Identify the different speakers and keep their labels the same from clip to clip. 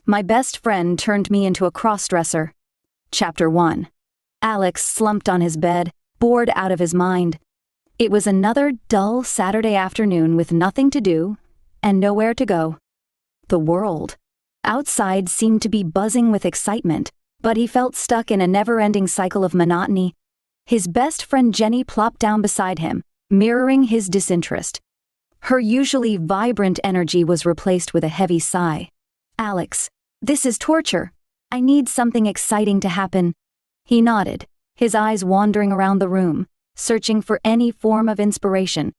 Speaker 1: My best friend turned me into a crossdresser. Chapter 1. Alex slumped on his bed, bored out of his mind. It was another dull Saturday afternoon with nothing to do and nowhere to go. The world outside seemed to be buzzing with excitement, but he felt stuck in a never-ending cycle of monotony. His best friend Jenny plopped down beside him, mirroring his disinterest. Her usually vibrant energy was replaced with a heavy sigh. "Alex, this is torture. I need something exciting to happen." He nodded, his eyes wandering around the room, searching for any form of inspiration.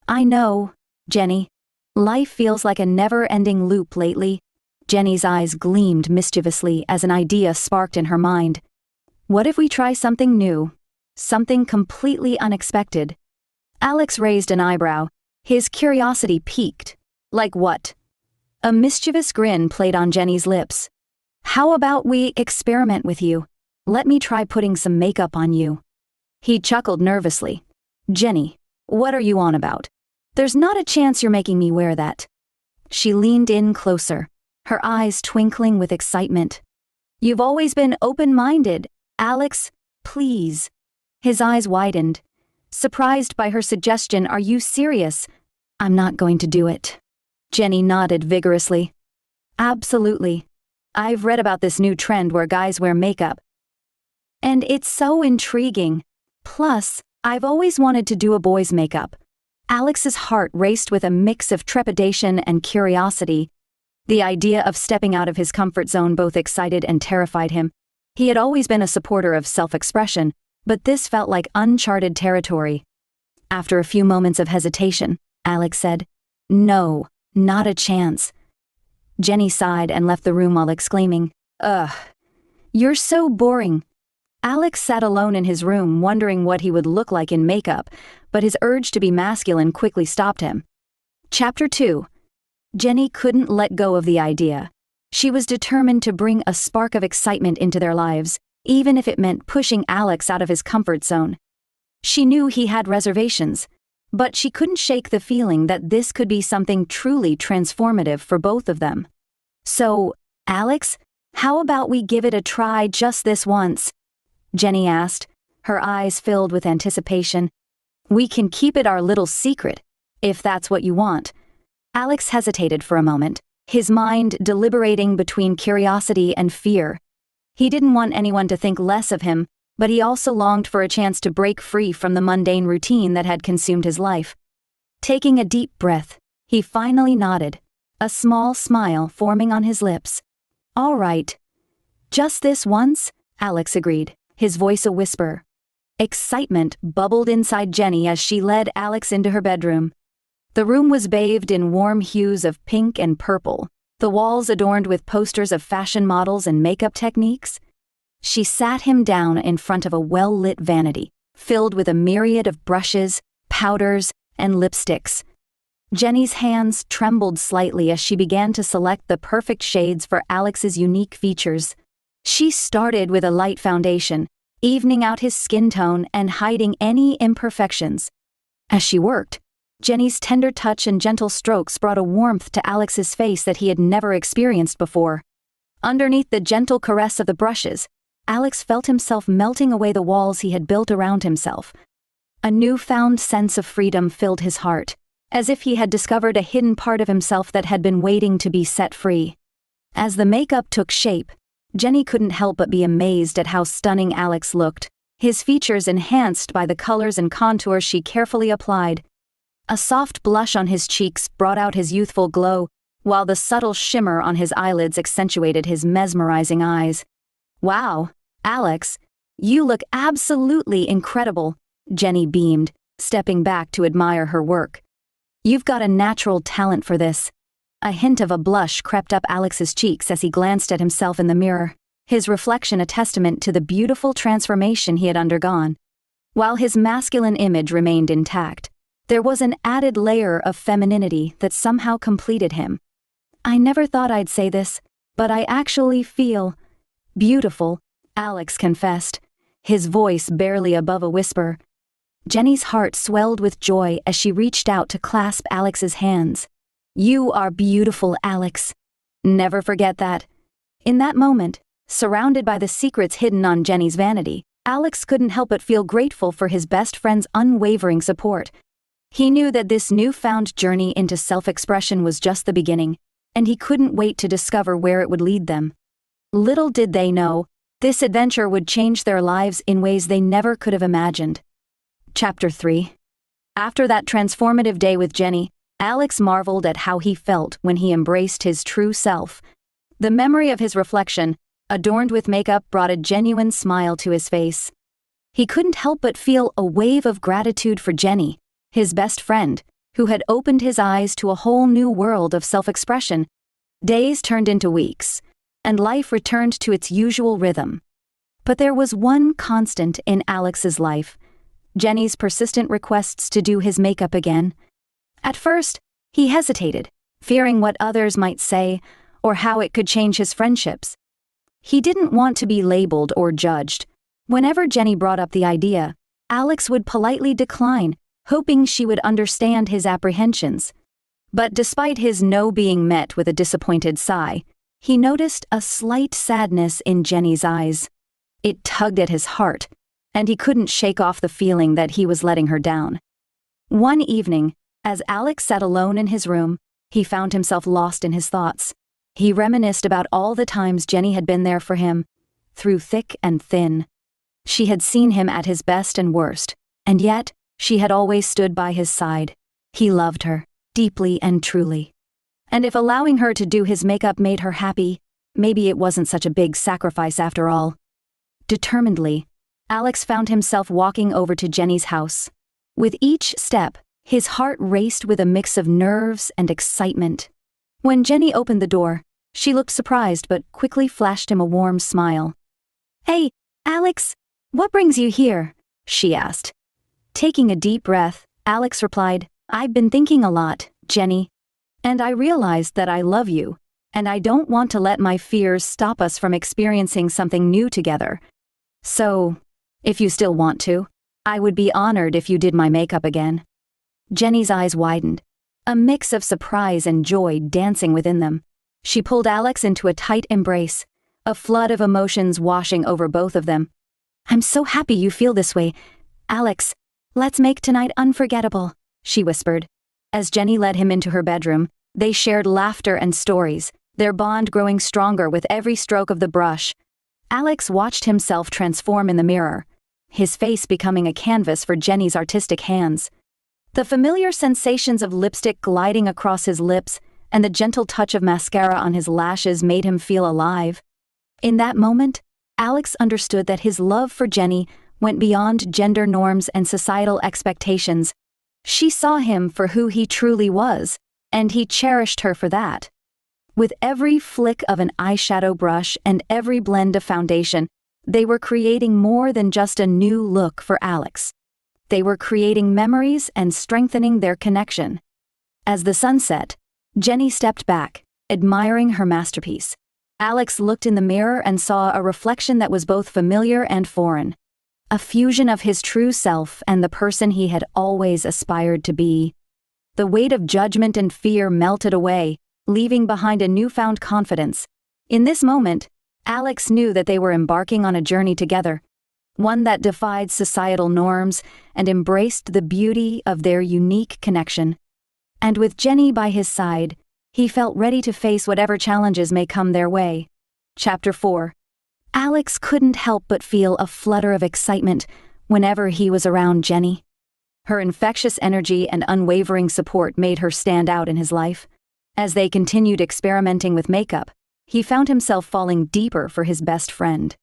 Speaker 1: "I know, Jenny. Life feels like a never-ending loop lately." Jenny's eyes gleamed mischievously as an idea sparked in her mind. "What if we try something new? Something completely unexpected?" Alex raised an eyebrow, his curiosity piqued. "Like what?" A mischievous grin played on Jenny's lips. "How about we experiment with you? Let me try putting some makeup on you." He chuckled nervously. "Jenny, what are you on about? There's not a chance you're making me wear that." She leaned in closer, her eyes twinkling with excitement. "You've always been open-minded, Alex, please." His eyes widened. Surprised by her suggestion, "Are you serious?" "I'm not going to do it." Jenny nodded vigorously. "Absolutely. I've read about this new trend where guys wear makeup, and it's so intriguing. Plus, I've always wanted to do a boy's makeup." Alex's heart raced with a mix of trepidation and curiosity. The idea of stepping out of his comfort zone both excited and terrified him. He had always been a supporter of self-expression, but this felt like uncharted territory. After a few moments of hesitation, Alex said, "No, not a chance." Jenny sighed and left the room while exclaiming, "Ugh, you're so boring." Alex sat alone in his room wondering what he would look like in makeup, but his urge to be masculine quickly stopped him. Chapter 2. Jenny couldn't let go of the idea. She was determined to bring a spark of excitement into their lives, even if it meant pushing Alex out of his comfort zone. She knew he had reservations, but she couldn't shake the feeling that this could be something truly transformative for both of them. "So, Alex, how about we give it a try just this once?" Jenny asked, her eyes filled with anticipation. "We can keep it our little secret, if that's what you want." Alex hesitated for a moment, his mind deliberating between curiosity and fear. He didn't want anyone to think less of him, but he also longed for a chance to break free from the mundane routine that had consumed his life. Taking a deep breath, he finally nodded, a small smile forming on his lips. "All right. Just this once," Alex agreed, his voice a whisper. Excitement bubbled inside Jenny as she led Alex into her bedroom. The room was bathed in warm hues of pink and purple, the walls adorned with posters of fashion models and makeup techniques. She sat him down in front of a well-lit vanity, filled with a myriad of brushes, powders, and lipsticks. Jenny's hands trembled slightly as she began to select the perfect shades for Alex's unique features. She started with a light foundation, evening out his skin tone and hiding any imperfections. As she worked, Jenny's tender touch and gentle strokes brought a warmth to Alex's face that he had never experienced before. Underneath the gentle caress of the brushes, Alex felt himself melting away the walls he had built around himself. A newfound sense of freedom filled his heart, as if he had discovered a hidden part of himself that had been waiting to be set free. As the makeup took shape, Jenny couldn't help but be amazed at how stunning Alex looked, his features enhanced by the colors and contours she carefully applied. A soft blush on his cheeks brought out his youthful glow, while the subtle shimmer on his eyelids accentuated his mesmerizing eyes. "Wow, Alex, you look absolutely incredible," Jenny beamed, stepping back to admire her work. "You've got a natural talent for this." A hint of a blush crept up Alex's cheeks as he glanced at himself in the mirror, his reflection a testament to the beautiful transformation he had undergone. While his masculine image remained intact, there was an added layer of femininity that somehow completed him. "I never thought I'd say this, but I actually feel beautiful," Alex confessed, his voice barely above a whisper. Jenny's heart swelled with joy as she reached out to clasp Alex's hands. "You are beautiful, Alex. Never forget that. In that moment, surrounded by the secrets hidden on Jenny's vanity, Alex couldn't help but feel grateful for his best friend's unwavering support. He knew that this newfound journey into self-expression was just the beginning, and he couldn't wait to discover where it would lead them. Little did they know, this adventure would change their lives in ways they never could have imagined. Chapter 3. After that transformative day with Jenny, Alex marveled at how he felt when he embraced his true self. The memory of his reflection, adorned with makeup, brought a genuine smile to his face. He couldn't help but feel a wave of gratitude for Jenny, his best friend, who had opened his eyes to a whole new world of self-expression. Days turned into weeks, and life returned to its usual rhythm. But there was one constant in Alex's life: Jenny's persistent requests to do his makeup again. At first, he hesitated, fearing what others might say or how it could change his friendships. He didn't want to be labeled or judged. Whenever Jenny brought up the idea, Alex would politely decline, hoping she would understand his apprehensions. But despite his no being met with a disappointed sigh, he noticed a slight sadness in Jenny's eyes. It tugged at his heart, and he couldn't shake off the feeling that he was letting her down. One evening, as Alex sat alone in his room, he found himself lost in his thoughts. He reminisced about all the times Jenny had been there for him, through thick and thin. She had seen him at his best and worst, and yet she had always stood by his side. He loved her, deeply and truly. And if allowing her to do his makeup made her happy, maybe it wasn't such a big sacrifice after all. Determinedly, Alex found himself walking over to Jenny's house. With each step, his heart raced with a mix of nerves and excitement. When Jenny opened the door, she looked surprised but quickly flashed him a warm smile. "Hey, Alex, what brings you here?" she asked. Taking a deep breath, Alex replied, "I've been thinking a lot, Jenny. And I realized that I love you, and I don't want to let my fears stop us from experiencing something new together. So, if you still want to, I would be honored if you did my makeup again." Jenny's eyes widened, a mix of surprise and joy dancing within them. She pulled Alex into a tight embrace, a flood of emotions washing over both of them. "I'm so happy you feel this way. Alex, let's make tonight unforgettable," she whispered. As Jenny led him into her bedroom, they shared laughter and stories, their bond growing stronger with every stroke of the brush. Alex watched himself transform in the mirror, his face becoming a canvas for Jenny's artistic hands. The familiar sensations of lipstick gliding across his lips and the gentle touch of mascara on his lashes made him feel alive. In that moment, Alex understood that his love for Jenny went beyond gender norms and societal expectations. She saw him for who he truly was, and he cherished her for that. With every flick of an eyeshadow brush and every blend of foundation, they were creating more than just a new look for Alex. They were creating memories and strengthening their connection. As the sun set, Jenny stepped back, admiring her masterpiece. Alex looked in the mirror and saw a reflection that was both familiar and foreign. A fusion of his true self and the person he had always aspired to be. The weight of judgment and fear melted away, leaving behind a newfound confidence. In this moment, Alex knew that they were embarking on a journey together, one that defied societal norms and embraced the beauty of their unique connection. And with Jenny by his side, he felt ready to face whatever challenges may come their way. Chapter 4. Alex couldn't help but feel a flutter of excitement whenever he was around Jenny. Her infectious energy and unwavering support made her stand out in his life. As they continued experimenting with makeup, he found himself falling deeper for his best friend.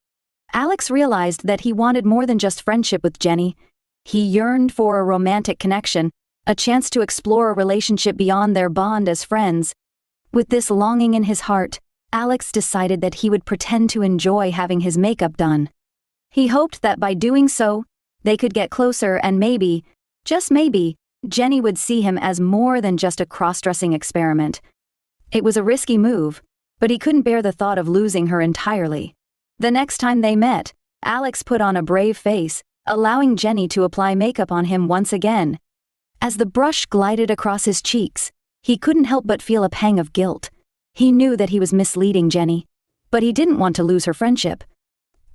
Speaker 1: Alex realized that he wanted more than just friendship with Jenny. He yearned for a romantic connection, a chance to explore a relationship beyond their bond as friends. With this longing in his heart, Alex decided that he would pretend to enjoy having his makeup done. He hoped that by doing so, they could get closer and maybe, just maybe, Jenny would see him as more than just a cross-dressing experiment. It was a risky move, but he couldn't bear the thought of losing her entirely. The next time they met, Alex put on a brave face, allowing Jenny to apply makeup on him once again. As the brush glided across his cheeks, he couldn't help but feel a pang of guilt. He knew that he was misleading Jenny. but he didn't want to lose her friendship.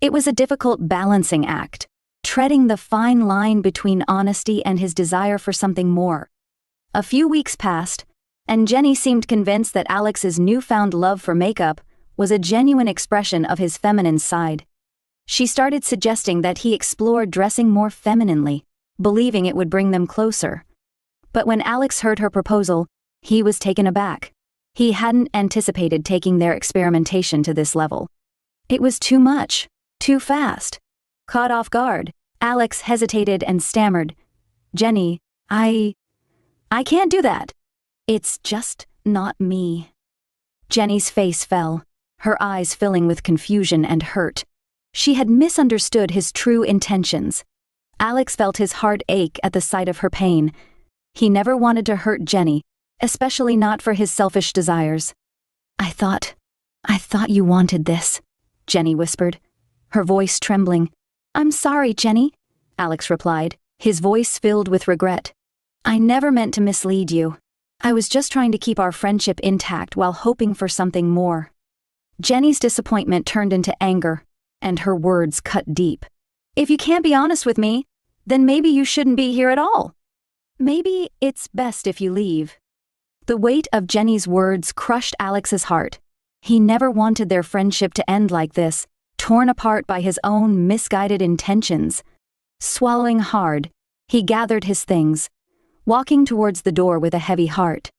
Speaker 1: It was a difficult balancing act, treading the fine line between honesty and his desire for something more. A few weeks passed, and Jenny seemed convinced that Alex's newfound love for makeup was a genuine expression of his feminine side. She started suggesting that he explore dressing more femininely, believing it would bring them closer. But when Alex heard her proposal, he was taken aback. He hadn't anticipated taking their experimentation to this level. It was too much, too fast. Caught off guard, Alex hesitated and stammered, "Jenny, I can't do that. It's just not me." Jenny's face fell, her eyes filling with confusion and hurt. She had misunderstood his true intentions. Alex felt his heart ache at the sight of her pain. He never wanted to hurt Jenny, especially not for his selfish desires. I thought you wanted this," Jenny whispered, her voice trembling. "I'm sorry, Jenny," Alex replied, his voice filled with regret. "I never meant to mislead you. I was just trying to keep our friendship intact while hoping for something more." Jenny's disappointment turned into anger, and her words cut deep. "If you can't be honest with me, then maybe you shouldn't be here at all. Maybe it's best if you leave." The weight of Jenny's words crushed Alex's heart. He never wanted their friendship to end like this, torn apart by his own misguided intentions. Swallowing hard, he gathered his things, walking towards the door with a heavy heart.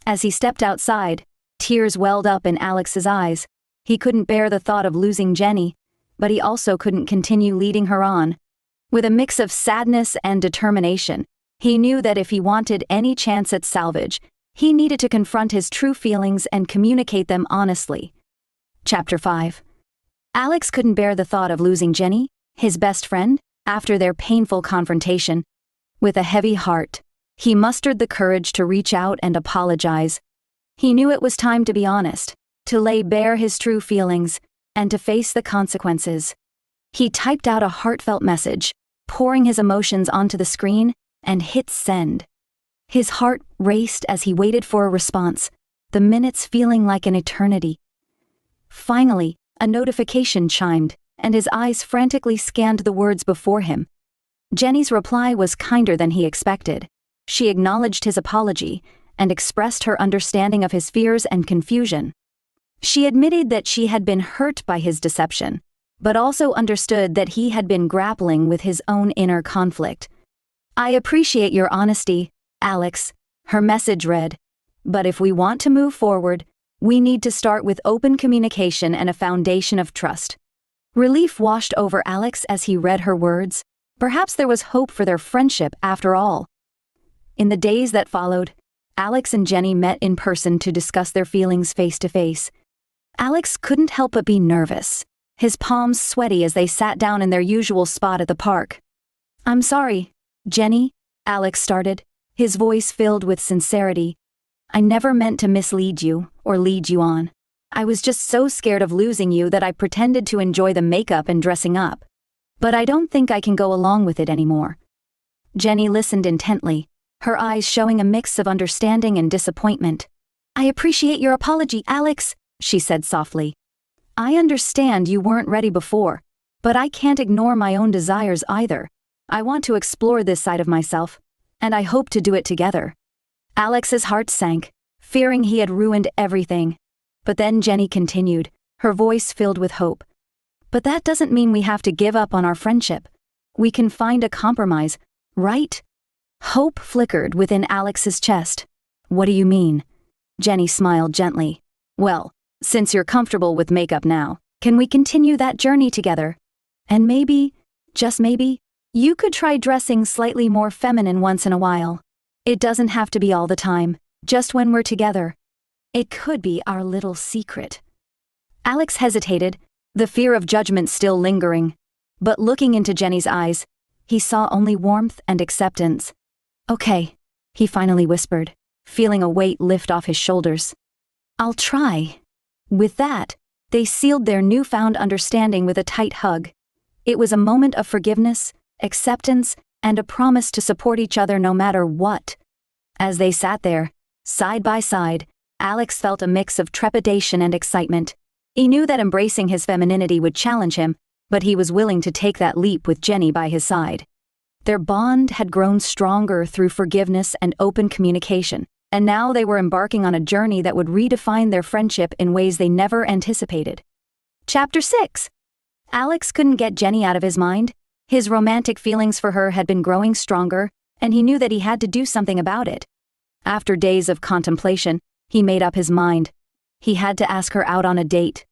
Speaker 1: As he stepped outside, tears welled up in Alex's eyes. He couldn't bear the thought of losing Jenny, but he also couldn't continue leading her on. With a mix of sadness and determination, he knew that if he wanted any chance at salvage, he needed to confront his true feelings and communicate them honestly. Chapter 5. Alex couldn't bear the thought of losing Jenny, his best friend, after their painful confrontation. With a heavy heart, he mustered the courage to reach out and apologize. He knew it was time to be honest, to lay bare his true feelings, and to face the consequences. He typed out a heartfelt message, pouring his emotions onto the screen, and hit send. His heart raced as he waited for a response, the minutes feeling like an eternity. Finally, a notification chimed, and his eyes frantically scanned the words before him. Jenny's reply was kinder than he expected. She acknowledged his apology and expressed her understanding of his fears and confusion. She admitted that she had been hurt by his deception, but also understood that he had been grappling with his own inner conflict. "I appreciate your honesty, Alex," her message read, "but if we want to move forward, we need to start with open communication and a foundation of trust." Relief washed over Alex as he read her words. Perhaps there was hope for their friendship after all. In the days that followed, Alex and Jenny met in person to discuss their feelings face to face. Alex couldn't help but be nervous, his palms sweaty as they sat down in their usual spot at the park. "I'm sorry, Jenny," Alex started, his voice filled with sincerity. "I never meant to mislead you or lead you on. I was just so scared of losing you that I pretended to enjoy the makeup and dressing up. But I don't think I can go along with it anymore." Jenny listened intently, her eyes showing a mix of understanding and disappointment. "I appreciate your apology, Alex," she said softly. "I understand you weren't ready before, but I can't ignore my own desires either. I want to explore this side of myself, and I hope to do it together." Alex's heart sank, fearing he had ruined everything. But then Jenny continued, her voice filled with hope. "But that doesn't mean we have to give up on our friendship. We can find a compromise, right?" Hope flickered within Alex's chest. "What do you mean?" Jenny smiled gently. "Well, since you're comfortable with makeup now, can we continue that journey together? And maybe, just maybe, you could try dressing slightly more feminine once in a while. It doesn't have to be all the time, just when we're together. It could be our little secret." Alex hesitated, the fear of judgment still lingering. But looking into Jenny's eyes, he saw only warmth and acceptance. "Okay," he finally whispered, feeling a weight lift off his shoulders. "I'll try." With that, they sealed their newfound understanding with a tight hug. It was a moment of forgiveness, acceptance, and a promise to support each other no matter what. As they sat there, side by side, Alex felt a mix of trepidation and excitement. He knew that embracing his femininity would challenge him, but he was willing to take that leap with Jenny by his side. Their bond had grown stronger through forgiveness and open communication, and now they were embarking on a journey that would redefine their friendship in ways they never anticipated. Chapter 6. Alex couldn't get Jenny out of his mind. His romantic feelings for her had been growing stronger, and he knew that he had to do something about it. After days of contemplation, he made up his mind. He had to ask her out on a date.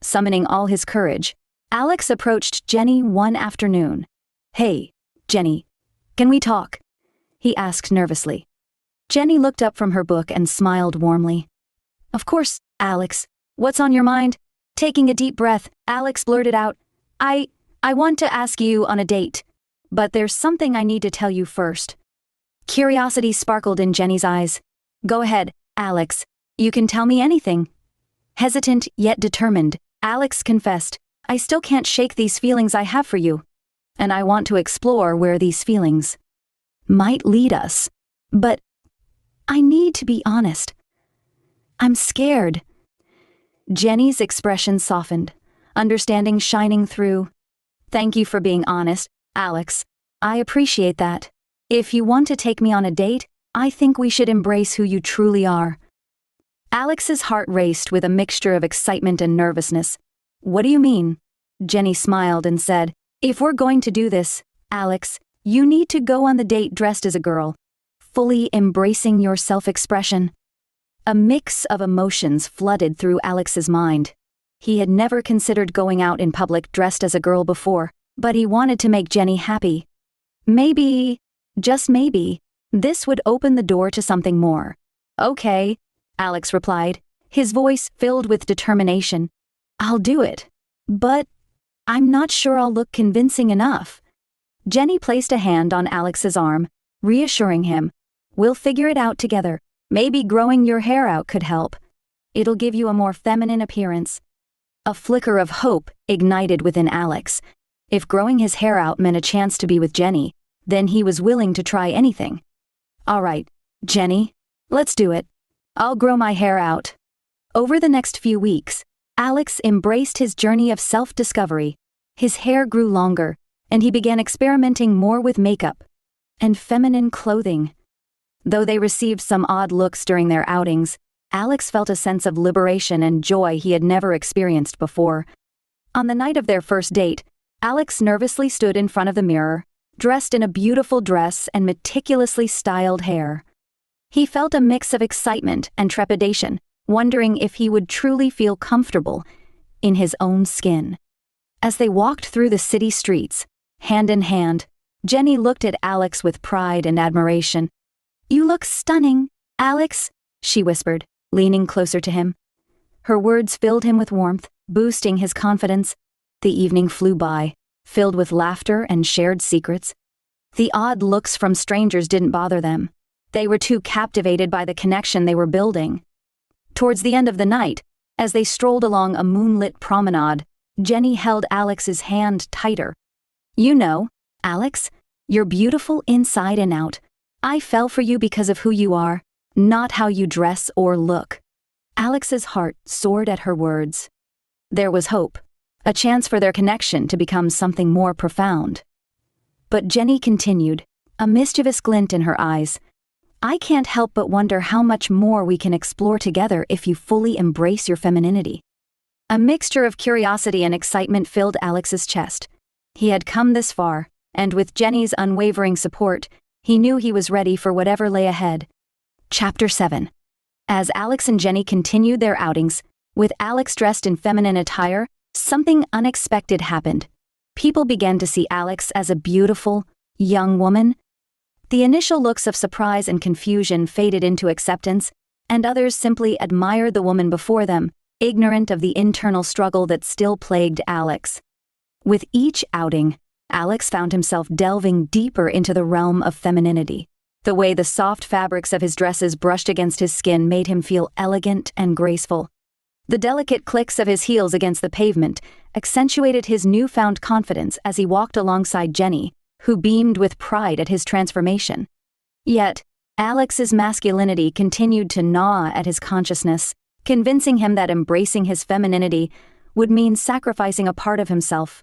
Speaker 1: Summoning all his courage, Alex approached Jenny one afternoon. "Hey, Jenny, can we talk?" he asked nervously. Jenny looked up from her book and smiled warmly. "Of course, Alex. What's on your mind?" Taking a deep breath, Alex blurted out, I want to ask you on a date, but there's something I need to tell you first." Curiosity sparkled in Jenny's eyes. "Go ahead, Alex. You can tell me anything." Hesitant yet determined, Alex confessed, "I still can't shake these feelings I have for you, and I want to explore where these feelings might lead us. But I need to be honest. I'm scared." Jenny's expression softened, understanding shining through. "Thank you for being honest, Alex. I appreciate that. If you want to take me on a date, I think we should embrace who you truly are." Alex's heart raced with a mixture of excitement and nervousness. "What do you mean?" Jenny smiled and said, "If we're going to do this, Alex, you need to go on the date dressed as a girl, fully embracing your self-expression." A mix of emotions flooded through Alex's mind. He had never considered going out in public dressed as a girl before, but he wanted to make Jenny happy. Maybe, just maybe, this would open the door to something more. "Okay," Alex replied, his voice filled with determination. "I'll do it. But I'm not sure I'll look convincing enough." Jenny placed a hand on Alex's arm, reassuring him, "We'll figure it out together. Maybe growing your hair out could help. It'll give you a more feminine appearance." A flicker of hope ignited within Alex. If growing his hair out meant a chance to be with Jenny, then he was willing to try anything. "All right, Jenny, let's do it. I'll grow my hair out." Over the next few weeks, Alex embraced his journey of self-discovery. His hair grew longer, and he began experimenting more with makeup and feminine clothing. Though they received some odd looks during their outings, Alex felt a sense of liberation and joy he had never experienced before. On the night of their first date, Alex nervously stood in front of the mirror, dressed in a beautiful dress and meticulously styled hair. He felt a mix of excitement and trepidation, wondering if he would truly feel comfortable in his own skin. As they walked through the city streets, hand in hand, Jenny looked at Alex with pride and admiration. "You look stunning, Alex," she whispered, leaning closer to him. Her words filled him with warmth, boosting his confidence. The evening flew by, filled with laughter and shared secrets. The odd looks from strangers didn't bother them. They were too captivated by the connection they were building. Towards the end of the night, as they strolled along a moonlit promenade, Jenny held Alex's hand tighter. "You know, Alex, you're beautiful inside and out. I fell for you because of who you are, not how you dress or look." Alex's heart soared at her words. There was hope, a chance for their connection to become something more profound. But Jenny continued, a mischievous glint in her eyes. "I can't help but wonder how much more we can explore together if you fully embrace your femininity." A mixture of curiosity and excitement filled Alex's chest. He had come this far, and with Jenny's unwavering support, he knew he was ready for whatever lay ahead. Chapter 7. As Alex and Jenny continued their outings, with Alex dressed in feminine attire, something unexpected happened. People began to see Alex as a beautiful, young woman. The initial looks of surprise and confusion faded into acceptance, and others simply admired the woman before them, ignorant of the internal struggle that still plagued Alex. With each outing, Alex found himself delving deeper into the realm of femininity. The way the soft fabrics of his dresses brushed against his skin made him feel elegant and graceful. The delicate clicks of his heels against the pavement accentuated his newfound confidence as he walked alongside Jenny, who beamed with pride at his transformation. Yet, Alex's masculinity continued to gnaw at his consciousness, convincing him that embracing his femininity would mean sacrificing a part of himself.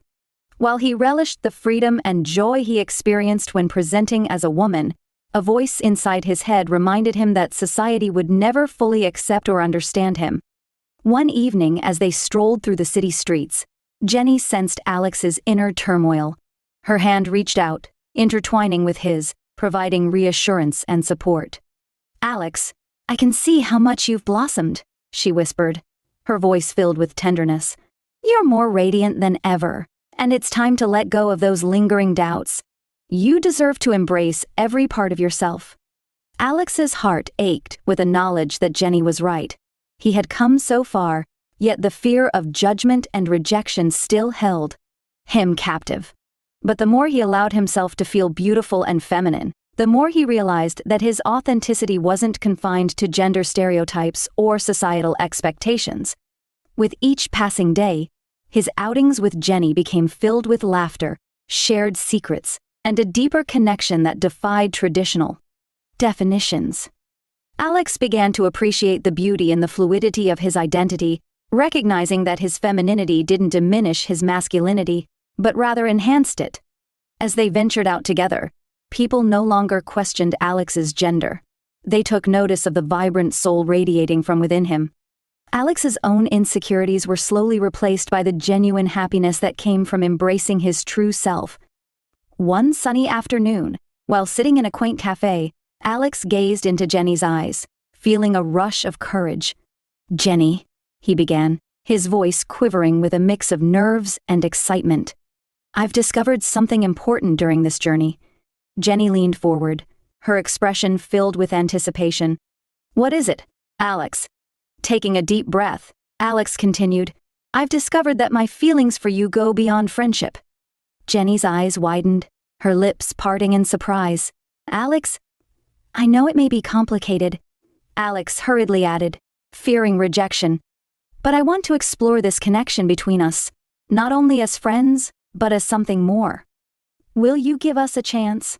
Speaker 1: While he relished the freedom and joy he experienced when presenting as a woman, a voice inside his head reminded him that society would never fully accept or understand him. One evening, as they strolled through the city streets, Jenny sensed Alex's inner turmoil. Her hand reached out, intertwining with his, providing reassurance and support. "Alex, I can see how much you've blossomed," she whispered, her voice filled with tenderness. "You're more radiant than ever, and it's time to let go of those lingering doubts. You deserve to embrace every part of yourself." Alex's heart ached with the knowledge that Jenny was right. He had come so far, yet the fear of judgment and rejection still held him captive. But the more he allowed himself to feel beautiful and feminine, the more he realized that his authenticity wasn't confined to gender stereotypes or societal expectations. With each passing day, his outings with Jenny became filled with laughter, shared secrets, and a deeper connection that defied traditional definitions. Alex began to appreciate the beauty in the fluidity of his identity, recognizing that his femininity didn't diminish his masculinity, but rather enhanced it. As they ventured out together, people no longer questioned Alex's gender. They took notice of the vibrant soul radiating from within him. Alex's own insecurities were slowly replaced by the genuine happiness that came from embracing his true self. One sunny afternoon, while sitting in a quaint cafe, Alex gazed into Jenny's eyes, feeling a rush of courage. "Jenny," he began, his voice quivering with a mix of nerves and excitement. "I've discovered something important during this journey." Jenny leaned forward, her expression filled with anticipation. "What is it, Alex?" Taking a deep breath, Alex continued, "I've discovered that my feelings for you go beyond friendship." Jenny's eyes widened, her lips parting in surprise. "Alex, I know it may be complicated," Alex hurriedly added, fearing rejection. "But I want to explore this connection between us, not only as friends, but as something more. Will you give us a chance?"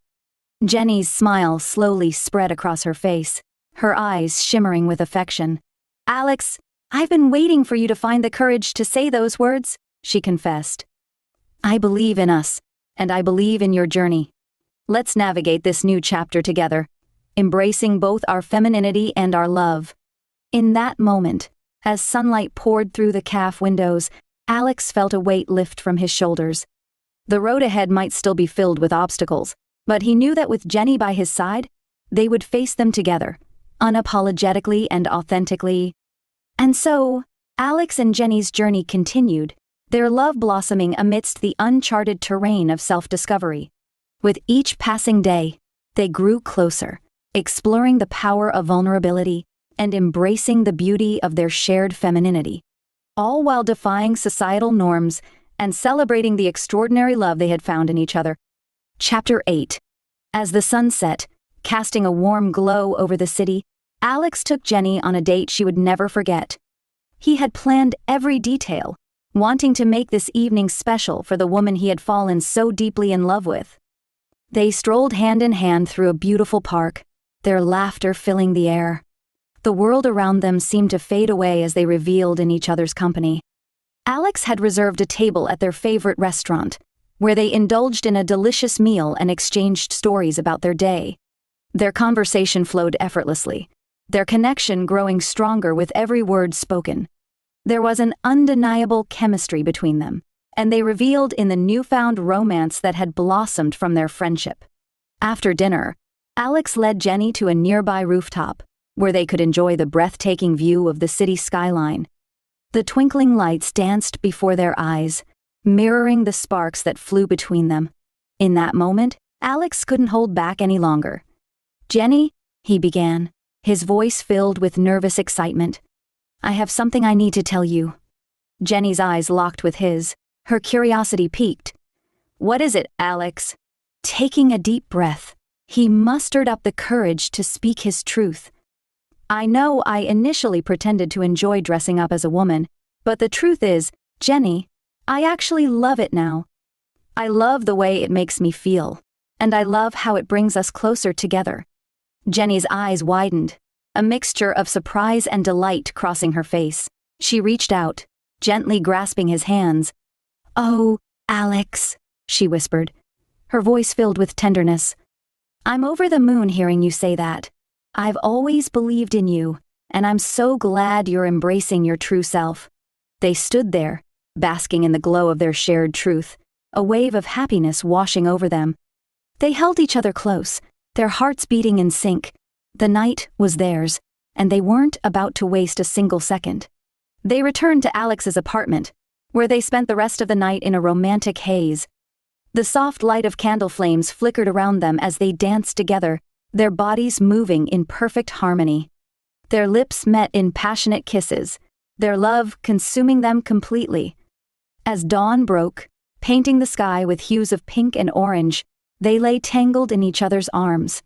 Speaker 1: Jenny's smile slowly spread across her face, her eyes shimmering with affection. "Alex, I've been waiting for you to find the courage to say those words," she confessed. "I believe in us, and I believe in your journey. Let's navigate this new chapter together, embracing both our femininity and our love." In that moment, as sunlight poured through the cafe windows, Alex felt a weight lift from his shoulders. The road ahead might still be filled with obstacles, but he knew that with Jenny by his side, they would face them together, unapologetically and authentically. And so, Alex and Jenny's journey continued, their love blossoming amidst the uncharted terrain of self-discovery. With each passing day, they grew closer, exploring the power of vulnerability and embracing the beauty of their shared femininity, all while defying societal norms and celebrating the extraordinary love they had found in each other. Chapter 8. As the sun set, casting a warm glow over the city, Alex took Jenny on a date she would never forget. He had planned every detail, wanting to make this evening special for the woman he had fallen so deeply in love with. They strolled hand in hand through a beautiful park, their laughter filling the air. The world around them seemed to fade away as they reveled in each other's company. Alex had reserved a table at their favorite restaurant, where they indulged in a delicious meal and exchanged stories about their day. Their conversation flowed effortlessly, their connection growing stronger with every word spoken. There was an undeniable chemistry between them, and they reveled in the newfound romance that had blossomed from their friendship. After dinner, Alex led Jenny to a nearby rooftop, where they could enjoy the breathtaking view of the city skyline. The twinkling lights danced before their eyes, mirroring the sparks that flew between them. In that moment, Alex couldn't hold back any longer. "Jenny," he began, his voice filled with nervous excitement, "I have something I need to tell you." Jenny's eyes locked with his, her curiosity piqued. "What is it, Alex?" Taking a deep breath, he mustered up the courage to speak his truth. "I know I initially pretended to enjoy dressing up as a woman, but the truth is, Jenny, I actually love it now. I love the way it makes me feel, and I love how it brings us closer together." Jenny's eyes widened, a mixture of surprise and delight crossing her face. She reached out, gently grasping his hands. "Oh, Alex," she whispered, her voice filled with tenderness. "I'm over the moon hearing you say that. I've always believed in you, and I'm so glad you're embracing your true self." They stood there, basking in the glow of their shared truth, a wave of happiness washing over them. They held each other close, their hearts beating in sync. The night was theirs, and they weren't about to waste a single second. They returned to Alex's apartment, where they spent the rest of the night in a romantic haze. The soft light of candle flames flickered around them as they danced together, their bodies moving in perfect harmony. Their lips met in passionate kisses, their love consuming them completely. As dawn broke, painting the sky with hues of pink and orange, they lay tangled in each other's arms.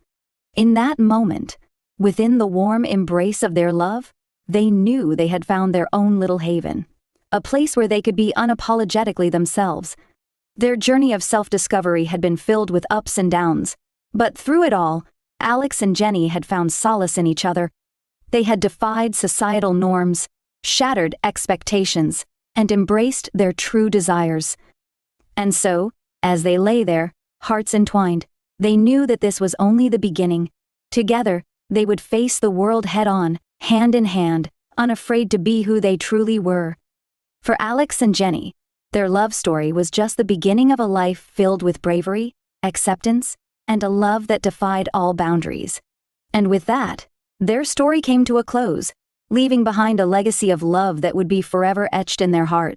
Speaker 1: In that moment, within the warm embrace of their love, they knew they had found their own little haven, a place where they could be unapologetically themselves. Their journey of self-discovery had been filled with ups and downs, but through it all, Alex and Jenny had found solace in each other. They had defied societal norms, shattered expectations, and embraced their true desires. And so, as they lay there, hearts entwined, they knew that this was only the beginning. Together, they would face the world head-on, hand in hand, unafraid to be who they truly were. For Alex and Jenny, their love story was just the beginning of a life filled with bravery, acceptance, and a love that defied all boundaries. And with that, their story came to a close, leaving behind a legacy of love that would be forever etched in their hearts.